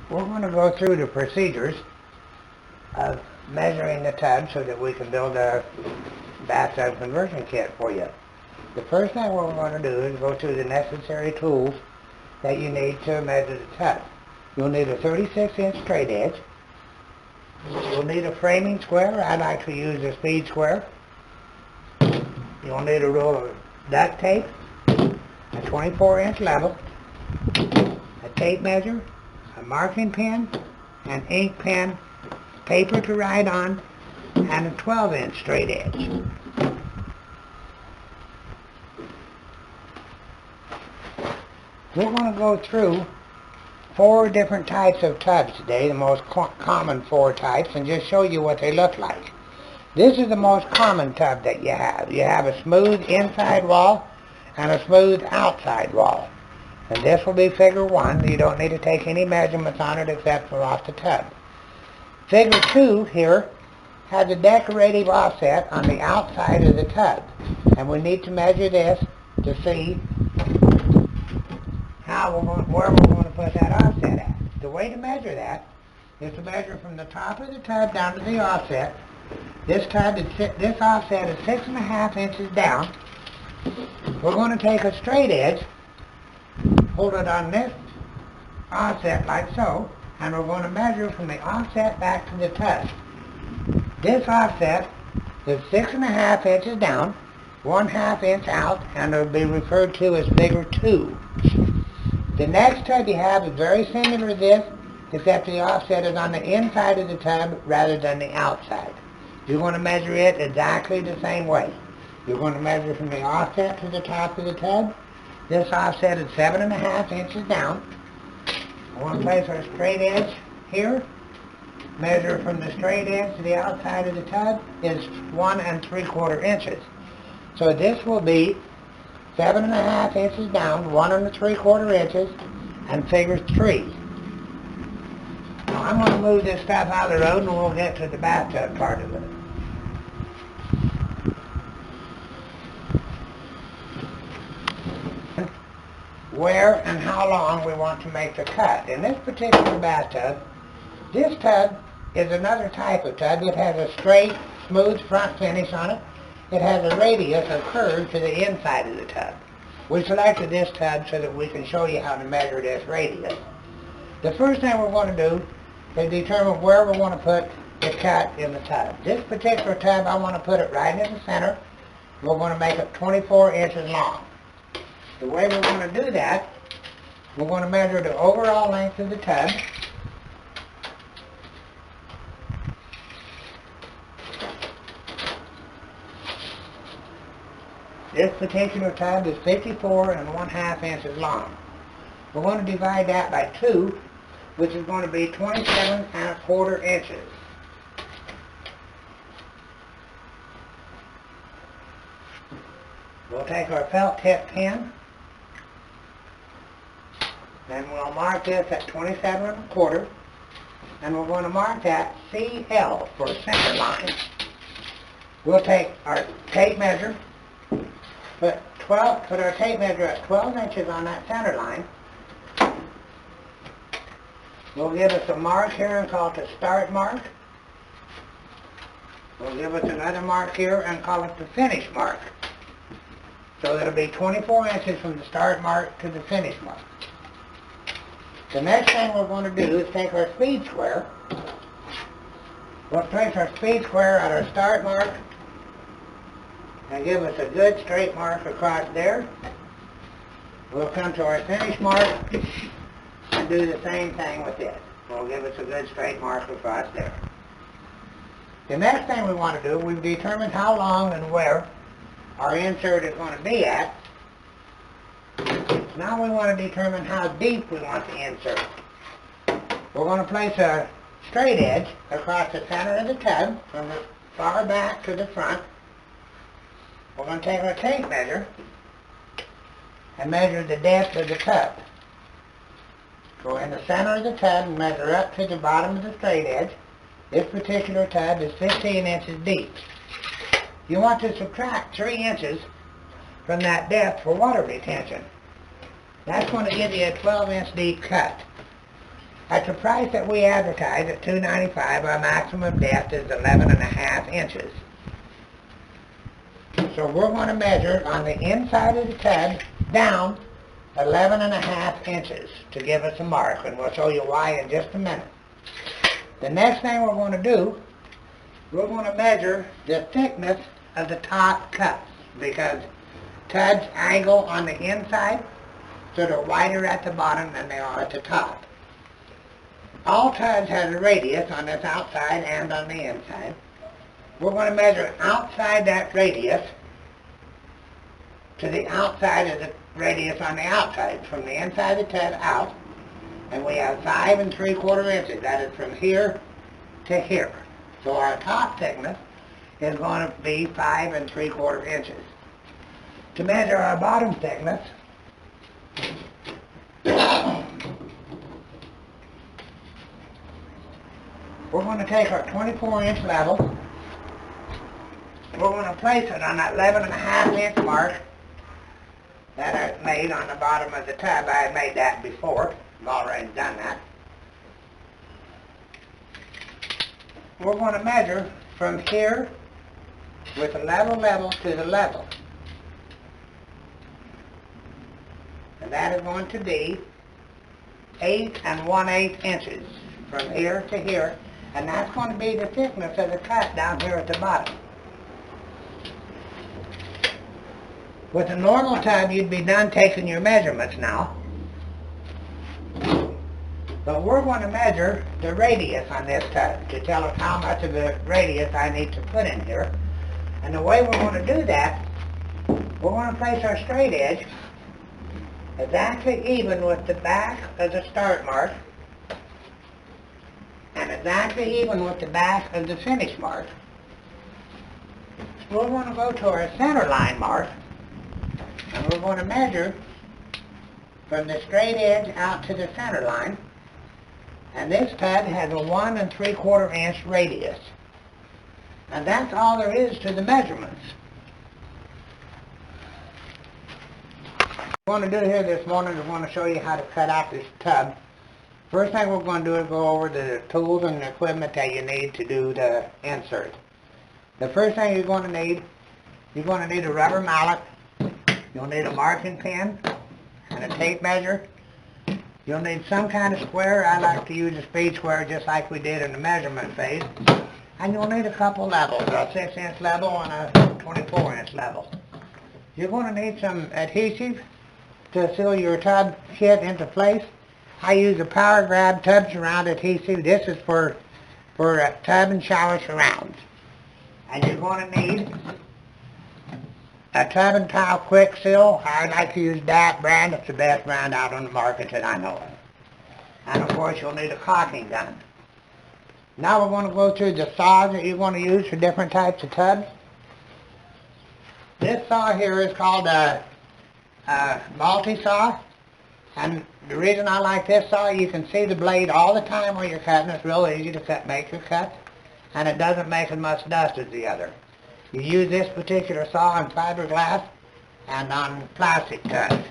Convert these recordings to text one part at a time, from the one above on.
We're going to go through the procedures of measuring the tub so that we can build a bathtub conversion kit for you. The first thing we're going to do is go through the necessary tools that you need to measure the tub. You'll need a 36-inch straight edge. You'll need a framing square. I like to use a speed square. You'll need a roll of duct tape, a 24-inch level, a tape measure, a marking pen, an ink pen, paper to write on, and a 12-inch straight edge. We're going to go through 4 different types of tubs today, the most common 4 types, and just show you what they look like. This is the most common tub that you have. You have a smooth inside wall and a smooth outside wall. And this will be figure 1. You don't need to take any measurements on it except for off the tub. Figure 2 here has a decorative offset on the outside of the tub. And we need to measure this to see where we're going to put that offset at. The way to measure that is to measure from the top of the tub down to the offset. This offset is 6.5 inches down. We're going to take a straight edge, hold it on this offset like so, and we're going to measure from the offset back to the tub. This offset is 6.5 inches down, 1/2 inch out, and it will be referred to as figure 2. The next tub you have is very similar to this, except the offset is on the inside of the tub rather than the outside. You're going to measure it exactly the same way. You're going to measure from the offset to the top of the tub. This offset is 7.5 inches down. I want to place our straight edge here. Measure from the straight edge to the outside of the tub is 1 3/4 inches. So this will be 7.5 inches down, 1 3/4 inches, and figure 3. Now I'm going to move this stuff out of the road and we'll get to the bathtub part of it. Where and how long we want to make the cut. In this particular bathtub, this tub is another type of tub. It has a straight, smooth front finish on it. It has a radius of curve to the inside of the tub. We selected this tub so that we can show you how to measure this radius. The first thing we're going to do is determine where we want to put the cut in the tub. This particular tub, I want to put it right in the center. We're going to make it 24 inches long. The way we're going to do that, we're going to measure the overall length of the tub. This particular tub is 54 1/2 inches long. We're going to divide that by 2, which is going to be 27 1/4 inches. We'll take our felt tip pen, and we'll mark this at 27 1/4, and we're going to mark that CL for center line. We'll take our tape measure, put our tape measure at 12 inches on that center line. We'll give us a mark here and call it the start mark. We'll give us another mark here and call it the finish mark. So it'll be 24 inches from the start mark to the finish mark. The next thing we're going to do is take our speed square. We'll place our speed square at our start mark and give us a good straight mark across there. We'll come to our finish mark and do the same thing with this. We'll give us a good straight mark across there. The next thing we want to do, we've determined how long and where our insert is going to be at. Now we want to determine how deep we want the insert. We're going to place a straight edge across the center of the tub from the far back to the front. We're going to take our tape measure and measure the depth of the tub. Go in the center of the tub and measure up to the bottom of the straight edge. This particular tub is 15 inches deep. You want to subtract 3 inches from that depth for water retention. That's going to give you a 12-inch deep cut. At the price that we advertise at $2.95, our maximum depth is 11.5 inches. So we're going to measure on the inside of the tub down 11.5 inches to give us a mark, and we'll show you why in just a minute. The next thing we're going to do, we're going to measure the thickness of the top cups, because tubs angle on the inside, so they're wider at the bottom than they are at the top. All tubs have a radius on this outside and on the inside. We're going to measure outside that radius to the outside of the radius on the outside, from the inside of the tub out, and we have 5 3/4 inches. That is from here to here. So our top thickness is going to be 5 3/4 inches. To measure our bottom thickness, we're going to take our 24-inch level. We're going to place it on that 11.5-inch mark that I made on the bottom of the tub. I had made that before. I've already done that. We're going to measure from here with the level to the level. And that is going to be 8 1/8 inches from here to here. And that's going to be the thickness of the cut down here at the bottom. With a normal tub, you'd be done taking your measurements now. But we're going to measure the radius on this tub to tell us how much of the radius I need to put in here. And the way we're going to do that, we're going to place our straight edge exactly even with the back of the start mark, and exactly even with the back of the finish mark. We're going to go to our center line mark, and we're going to measure from the straight edge out to the center line. And this tub has a 1 3/4 inch radius. And that's all there is to the measurements. What I'm going to do here this morning is I want to show you how to cut out this tub. First thing we're going to do is go over the tools and the equipment that you need to do the insert. The first thing you're going to need a rubber mallet. You'll need a marking pen and a tape measure. You'll need some kind of square. I like to use a speed square just like we did in the measurement phase. And you'll need a couple levels, a 6-inch level and a 24-inch level. You're going to need some adhesive to seal your tub kit into place. I use a Power Grab tub surround adhesive. This is for tub and shower surrounds. And you're going to need a tub and tile quick seal. I like to use that brand. It's the best brand out on the market that I know of. And of course you'll need a caulking gun. Now we're going to go through the saws that you're going to use for different types of tubs. This saw here is called a multi-saw. And the reason I like this saw, you can see the blade all the time where you're cutting. It's real easy to make your cut. And it doesn't make as much dust as the other. You use this particular saw on fiberglass and on plastic tubs.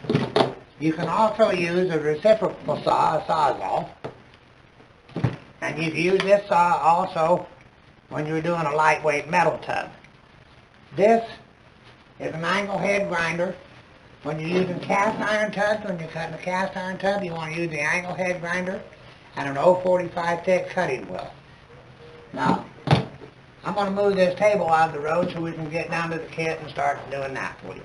You can also use a reciprocal saw, a sawzall. And you can use this saw also when you're doing a lightweight metal tub. This is an angle head grinder. When you're using cast iron tubs, when you're cutting a cast iron tub, you want to use the angle head grinder and an 0.45 thick cutting wheel. Now, I'm going to move this table out of the road so we can get down to the kit and start doing that for you.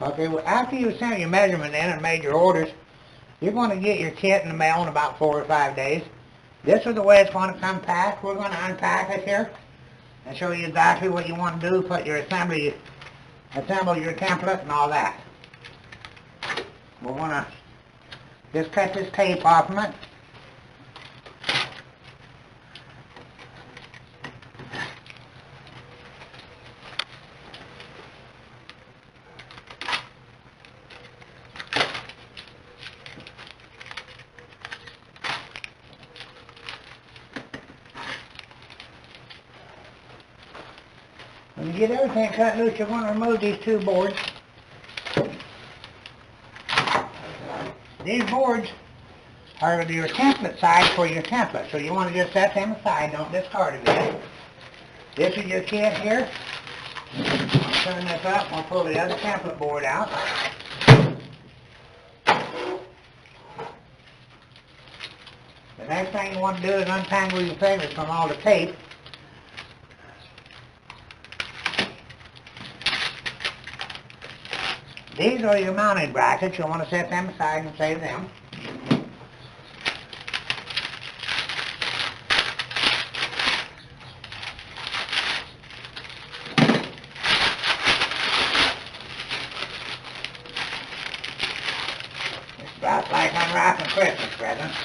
Okay, well, after you sent your measurement in and made your orders, you're going to get your kit in the mail in about 4 or 5 days. This is the way it's going to come packed. We're going to unpack it here and show you exactly what you want to do, put your assemble your template and all that. We're going to just cut this tape off from it. When you get everything cut loose, you're going to remove these two boards. These boards are your template side for your template, so you want to just set them aside, don't discard them yet. This is your kit here. Turn this up, we'll pull the other template board out. The next thing you want to do is untangle your fingers from all the tape. These are your mounting brackets. You'll want to set them aside and save them. It's about like unwrapping Christmas presents.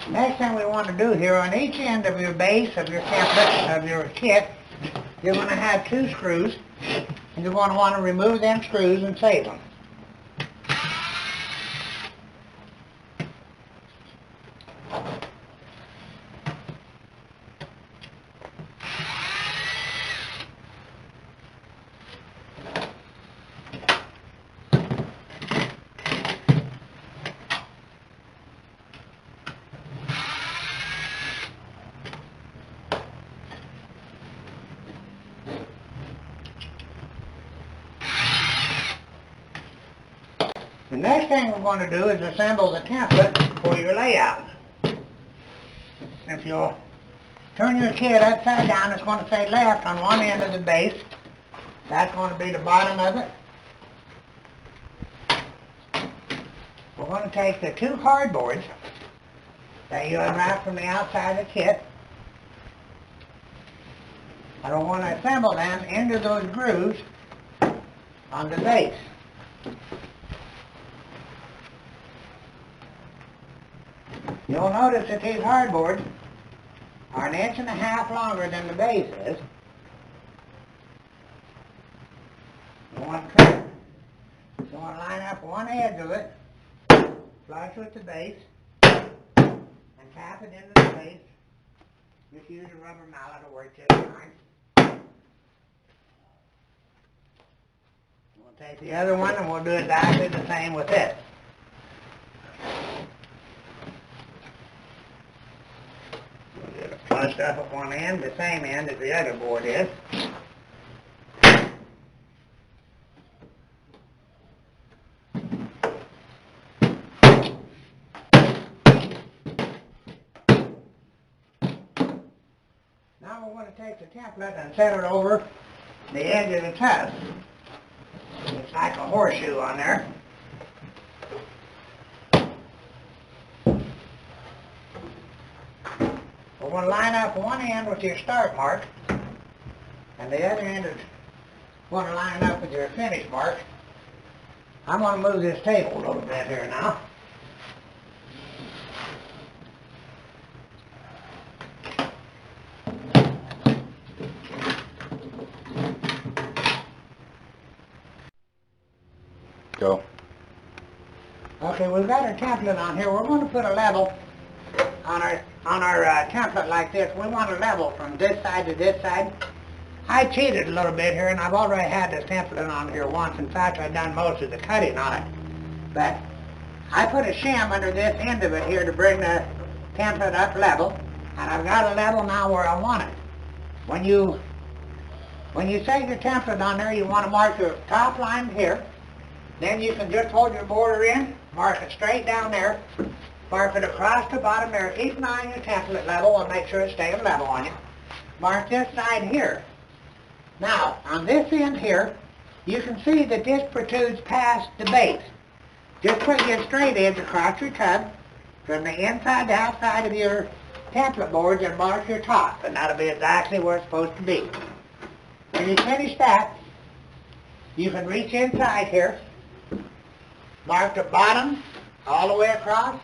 Next thing we want to do here, on each end of your base of your template, of your kit, you're going to have two screws, and you're going to want to remove them screws and save them. The next thing we're going to do is assemble the template for your layout. If you'll turn your kit upside down, it's going to say left on one end of the base. That's going to be the bottom of it. We're going to take the two cardboards that you unwrap from the outside of the kit, and we're going to assemble them into those grooves on the base. You'll notice that these hardboards are 1.5 inches longer than the base is. You want to line up one edge of it, flush with the base, and tap it into the base. Just use a rubber mallet to work just fine. We'll take the other one and we'll do exactly the same with it. Flushed up at one end, the same end as the other board is. Now we're going to take the template and set it over the edge of the tub. It's like a horseshoe on there. We're going to line up one end with your start mark, and the other end is going to line up with your finish mark. I'm going to move this table a little bit here now. Go. Okay, we've got our template on here. We're going to put a level on our template like this. We want a level from this side to this side. I cheated a little bit here, and I've already had this template on here once. In fact, I've done most of the cutting on it. But I put a shim under this end of it here to bring the template up level, and I've got a level now where I want it. When you set your template on there, you want to mark your top line here. Then you can just hold your border in, mark it straight down there, mark it across the bottom there. Keep an eye on your template level and make sure it's staying level on you. Mark this side here. Now, on this end here, you can see that this protrudes past the base. Just put your straight edge across your tub from the inside to outside of your template boards and mark your top, and that'll be exactly where it's supposed to be. When you finish that, you can reach inside here, mark the bottom all the way across,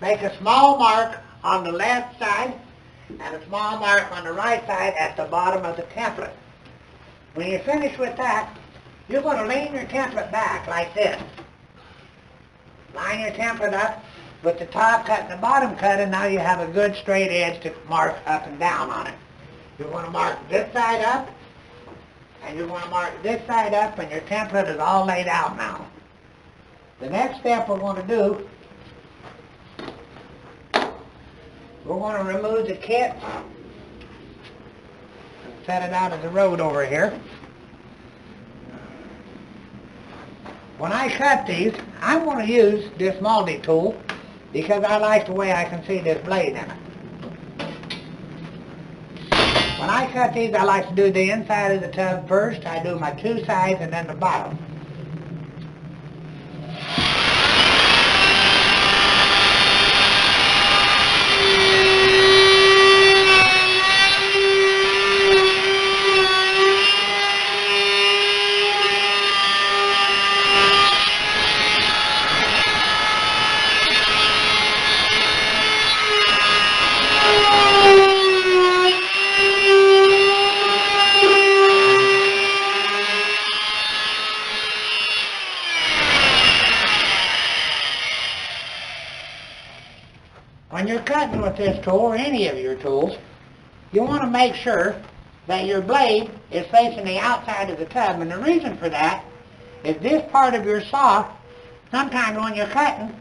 make a small mark on the left side, and a small mark on the right side at the bottom of the template. When you finish with that, you're going to lean your template back like this. Line your template up with the top cut and the bottom cut, and now you have a good straight edge to mark up and down on it. You're going to mark this side up, and you're going to mark this side up, and your template is all laid out now. The next step we're going to do, we're going to remove the kit and set it out of the road over here. When I cut these, I'm going to use this multi-tool because I like the way I can see this blade in it. When I cut these, I like to do the inside of the tub first. I do my two sides and then the bottom. When you're cutting with this tool, or any of your tools, you want to make sure that your blade is facing the outside of the tub. And the reason for that is this part of your saw, sometimes when you're cutting,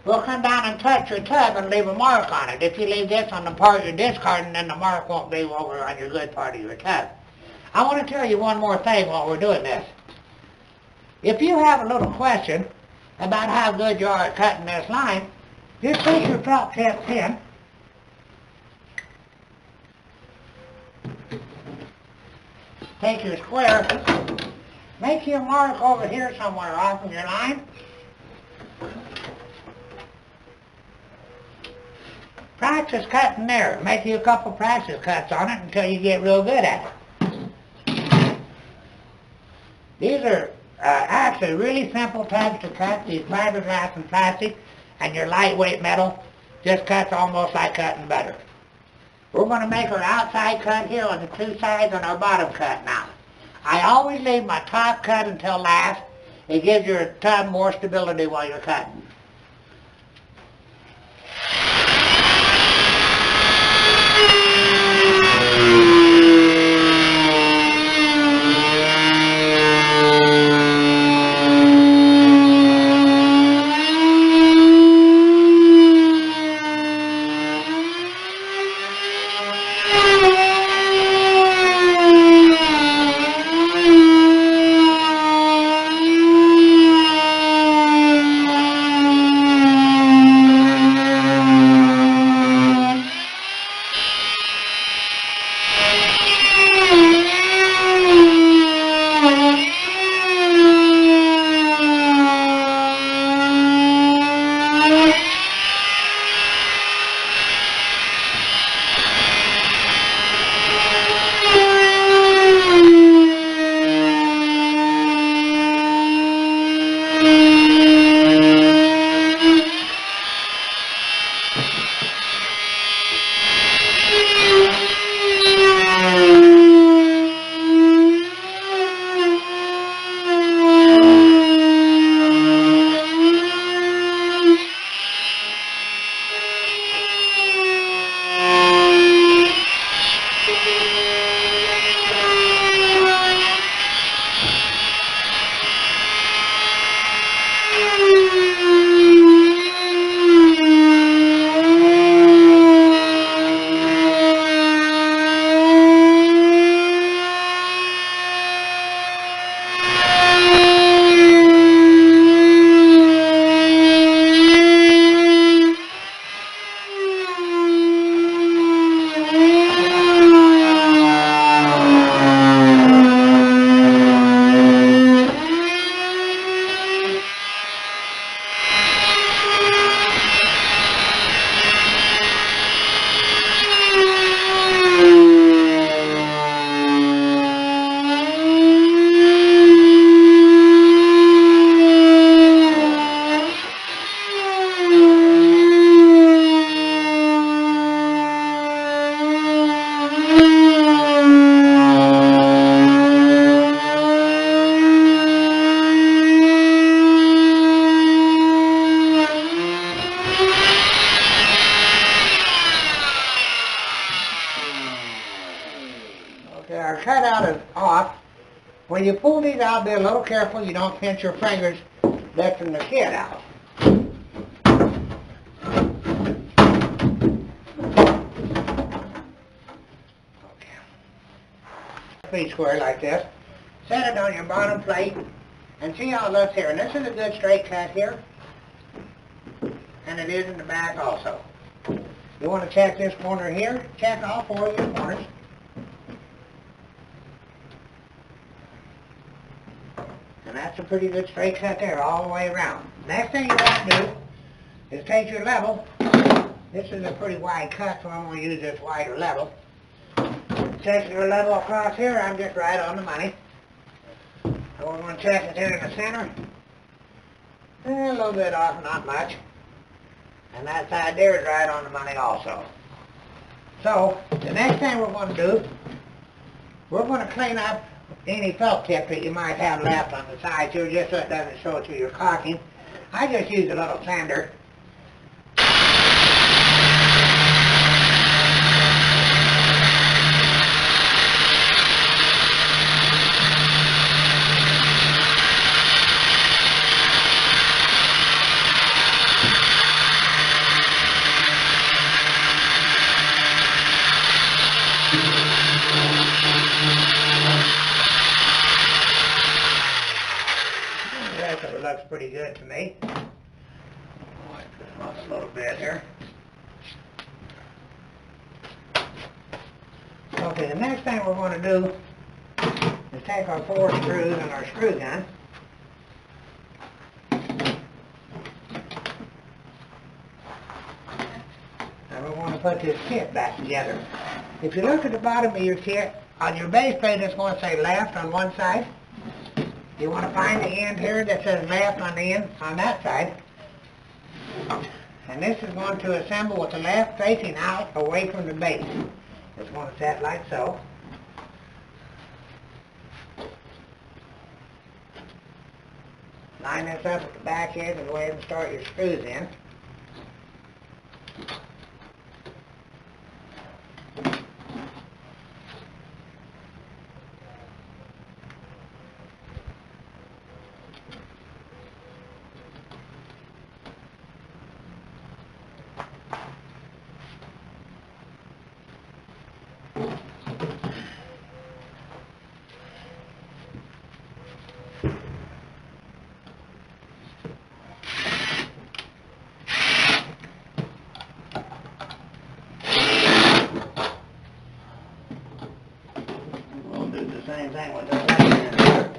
will come down and touch your tub and leave a mark on it. If you leave this on the part you're discarding, then the mark won't be over on your good part of your tub. I want to tell you one more thing while we're doing this. If you have a little question about how good you are at cutting this line, just take your felt tip pin, take your square, make your mark over here somewhere off of your line. Practice cutting there. Make you a couple practice cuts on it until you get real good at it. These are actually really simple tubs to cut. These fiberglass and plastic and your lightweight metal just cuts almost like cutting butter. We're going to make our outside cut here on the two sides and our bottom cut now. I always leave my top cut until last. It gives your tub more stability while you're cutting. cutout is off. When you pull these out, be a little careful you don't pinch your fingers lifting the kit out. Okay. Feet square like this. Set it on your bottom plate and see how it looks here. And this is a good straight cut here. And it is in the back also. You want to check this corner here. Check all 4 of your corners. And that's a pretty good straight cut there all the way around. Next thing you want to do is take your level. This is a pretty wide cut, so I'm going to use this wider level. Check your level across here. I'm just right on the money. So we're going to check it here in the center. A little bit off, not much. And that side there is right on the money also. So, the next thing we're going to do, we're going to clean up any felt tip that you might have left on the sides here, just so it doesn't show through your caulking. I just use a little sander. It looks pretty good to me. Wipe this off a little bit here. Okay, the next thing we're going to do is take our 4 screws and our screw gun. And we want to put this kit back together. If you look at the bottom of your kit, on your base plate it's going to say left on one side. You want to find the end here that says left on the end on that side. And this is going to assemble with the left facing out away from the base. It's going to set like so. Line this up at the back edge and go ahead and start your screws in. Same thing with the left hand.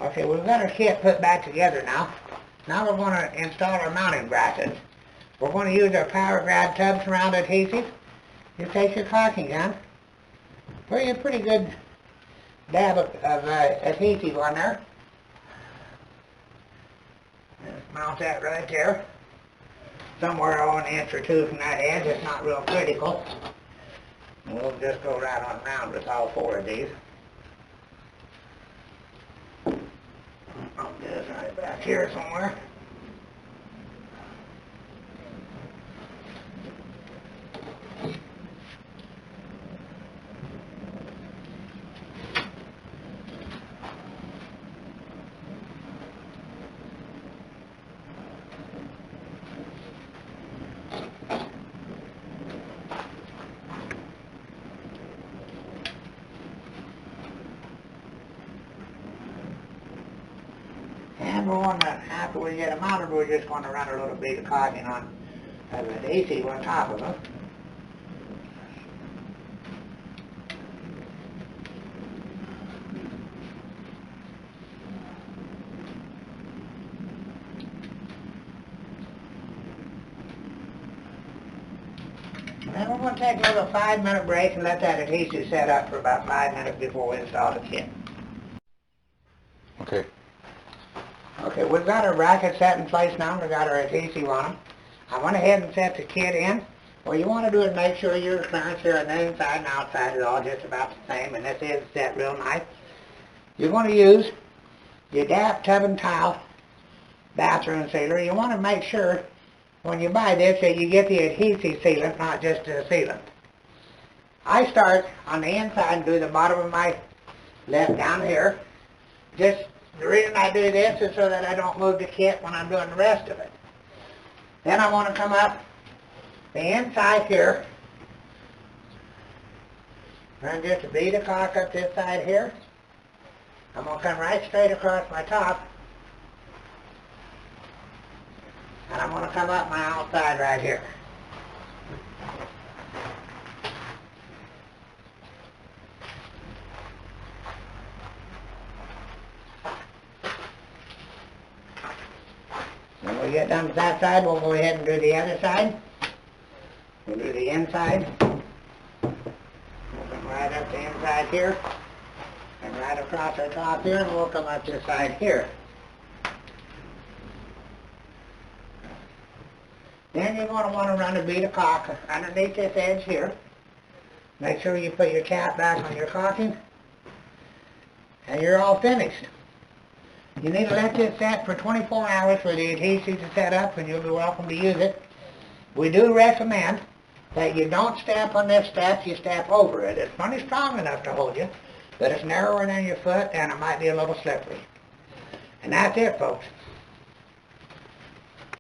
Okay, we've got our kit put back together now. Now we're going to install our mounting brackets. We're going to use our power grab tub surround adhesive. You take your caulking gun, put a pretty good dab of adhesive on there. Just mount that right there. Somewhere on an inch or 2 from that edge. It's not real critical. And we'll just go right on around with all 4 of these. I'll do this right back here somewhere. And we're going to, after we get them mounted, we're just going to run a little bit of caulking on adhesive on top of them. And we're going to take a little 5-minute break and let that adhesive set up for about 5 minutes before we install the kit. Okay. Okay, we've got our brackets set in place now. We've got our adhesive on them. I went ahead and set the kit in. What you want to do is make sure your clearance here on the inside and outside is all just about the same, and this is set real nice. You're going to use your Bathtub and towel bathroom sealer, you want to make sure when you buy this that you get the adhesive sealant, not just the sealant. I start on the inside and do the bottom of my lip down here. Just the reason I do this is so that I don't move the kit when I'm doing the rest of it. Then I want to come up the inside here, run just a bead of caulk up this side here. I'm going to come right straight across my top, and I'm going to come up my outside right here. When we get done with that side, we'll go ahead and do the other side. We'll do the inside. We'll come right up the inside here, and right across our top here, and we'll come up this side here. Then you're going to want to run a bead of caulk underneath this edge here. Make sure you put your cap back on your caulking, and you're all finished. You need to let this set for 24 hours for the adhesive to set up, and you'll be welcome to use it. We do recommend that you don't step on this step, you step over it. It's plenty strong enough to hold you, but it's narrower than your foot, and it might be a little slippery. And that's it, folks.